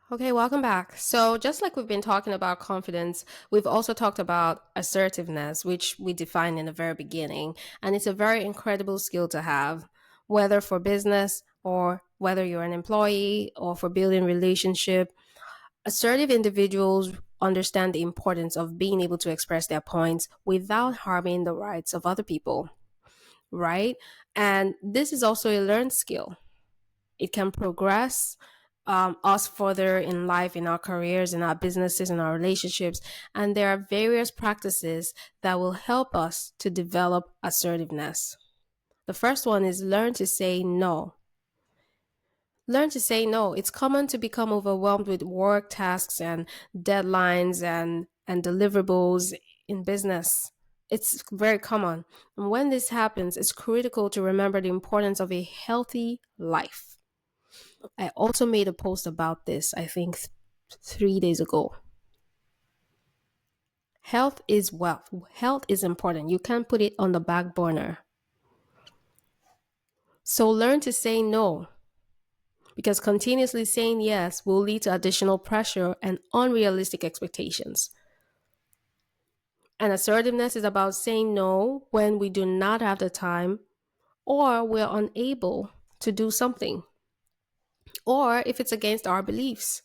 Okay, welcome back. So, just like we've been talking about confidence, we've also talked about assertiveness, which we defined in the very beginning. And it's a very incredible skill to have, whether for business or whether you're an employee or for building relationship. Assertive individuals understand the importance of being able to express their points without harming the rights of other people, right? And this is also a learned skill. It can progress us further in life, in our careers, in our businesses, in our relationships. And there are various practices that will help us to develop assertiveness. The first one is learn to say no. Learn to say no. It's common to become overwhelmed with work tasks and deadlines and deliverables in business. It's very common. And when this happens, it's critical to remember the importance of a healthy life. I also made a post about this, I think 3 days ago. Health is wealth. Health is important. You can't put it on the back burner. So learn to say no because continuously saying yes will lead to additional pressure and unrealistic expectations. And assertiveness is about saying no when we do not have the time or we're unable to do something or if it's against our beliefs.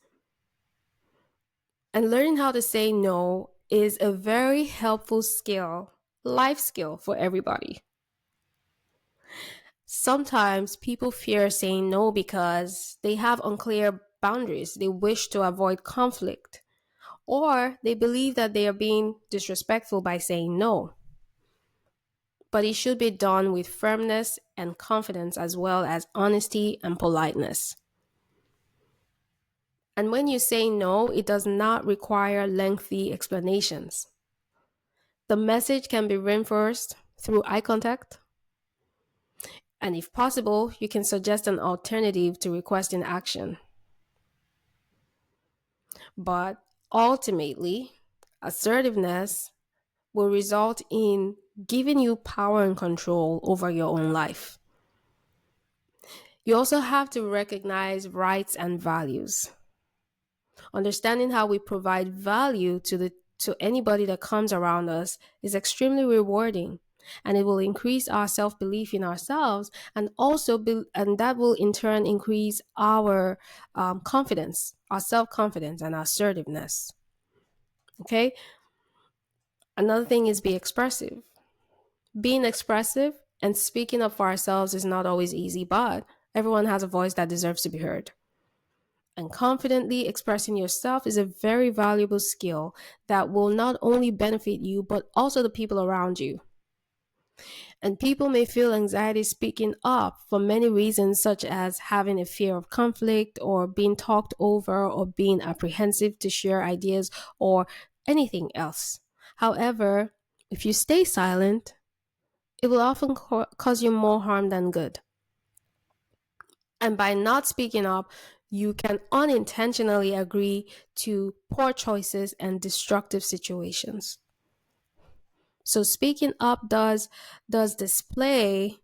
And learning how to say no is a very helpful skill, life skill for everybody. Sometimes people fear saying no because they have unclear boundaries. They wish to avoid conflict, or they believe that they are being disrespectful by saying no. But it should be done with firmness and confidence as well as honesty and politeness. And when you say no, it does not require lengthy explanations. The message can be reinforced through eye contact, and if possible, you can suggest an alternative to requesting action. But ultimately, assertiveness will result in giving you power and control over your own life. You also have to recognize rights and values. Understanding how we provide value to anybody that comes around us is extremely rewarding, and it will increase our self-belief in ourselves, and that will in turn increase our confidence, our self-confidence and our assertiveness. Okay. Another thing is be expressive. Being expressive and speaking up for ourselves is not always easy, but everyone has a voice that deserves to be heard. And confidently expressing yourself is a very valuable skill that will not only benefit you, but also the people around you. And people may feel anxiety speaking up for many reasons, such as having a fear of conflict, or being talked over, or being apprehensive to share ideas, or anything else. However, if you stay silent, it will often cause you more harm than good. And by not speaking up, you can unintentionally agree to poor choices and destructive situations. So speaking up does display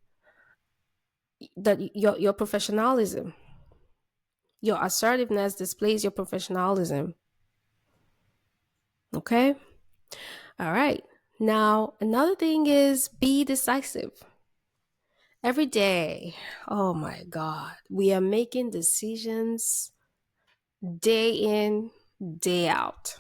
that your professionalism. Your assertiveness displays your professionalism. Okay? All right. Now, another thing is be decisive. Every day, oh my God, we are making decisions day in, day out.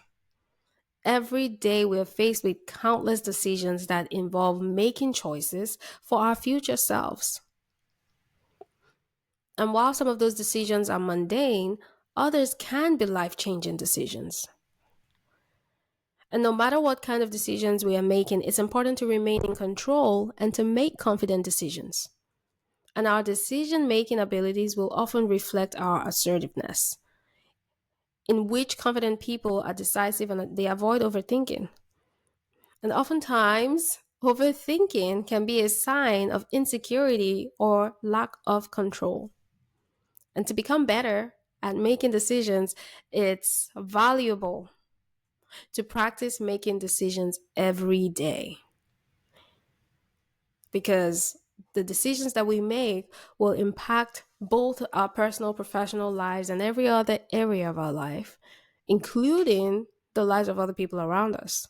Every day, we're faced with countless decisions that involve making choices for our future selves. And while some of those decisions are mundane, others can be life changing decisions. And no matter what kind of decisions we are making, it's important to remain in control and to make confident decisions. And our decision making abilities will often reflect our assertiveness, in which confident people are decisive and they avoid overthinking. And oftentimes, overthinking can be a sign of insecurity or lack of control. And to become better at making decisions, it's valuable to practice making decisions every day. Because The decisions that we make will impact both our personal, professional lives and every other area of our life, including the lives of other people around us.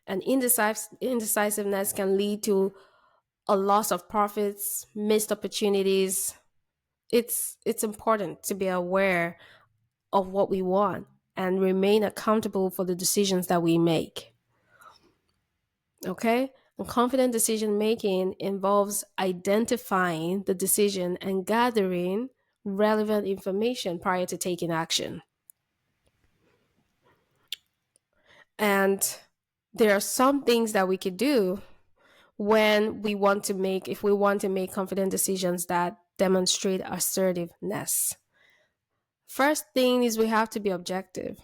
And indecisiveness can lead to a loss of profits, missed opportunities. It's important to be aware of what we want and remain accountable for the decisions that we make. Okay? And confident decision making involves identifying the decision and gathering relevant information prior to taking action. And there are some things that we could do when we want to make, if we want to make confident decisions that demonstrate assertiveness. First thing is we have to be objective.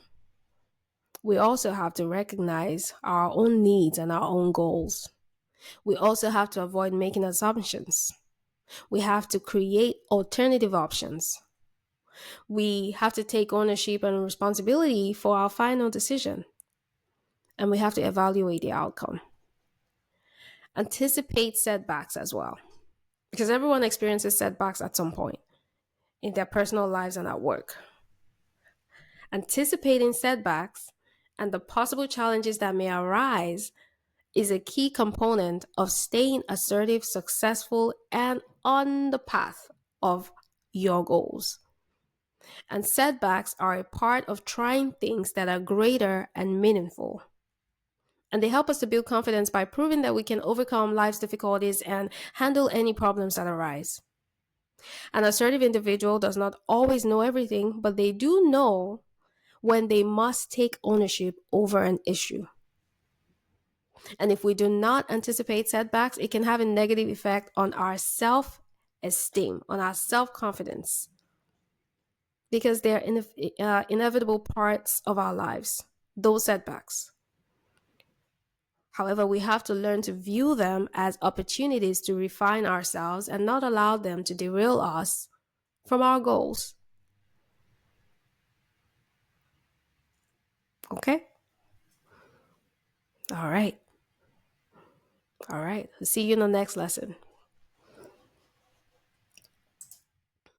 We also have to recognize our own needs and our own goals. We also have to avoid making assumptions. We have to create alternative options. We have to take ownership and responsibility for our final decision. And we have to evaluate the outcome. Anticipate setbacks as well, because everyone experiences setbacks at some point in their personal lives and at work. Anticipating setbacks and the possible challenges that may arise is a key component of staying assertive, successful, and on the path of your goals. And setbacks are a part of trying things that are greater and meaningful. And they help us to build confidence by proving that we can overcome life's difficulties and handle any problems that arise. An assertive individual does not always know everything, but they do know when they must take ownership over an issue. And if we do not anticipate setbacks, it can have a negative effect on our self esteem, on our self confidence, because they're inevitable parts of our lives, those setbacks. However, we have to learn to view them as opportunities to refine ourselves and not allow them to derail us from our goals. Okay? All right. All right. See you in the next lesson.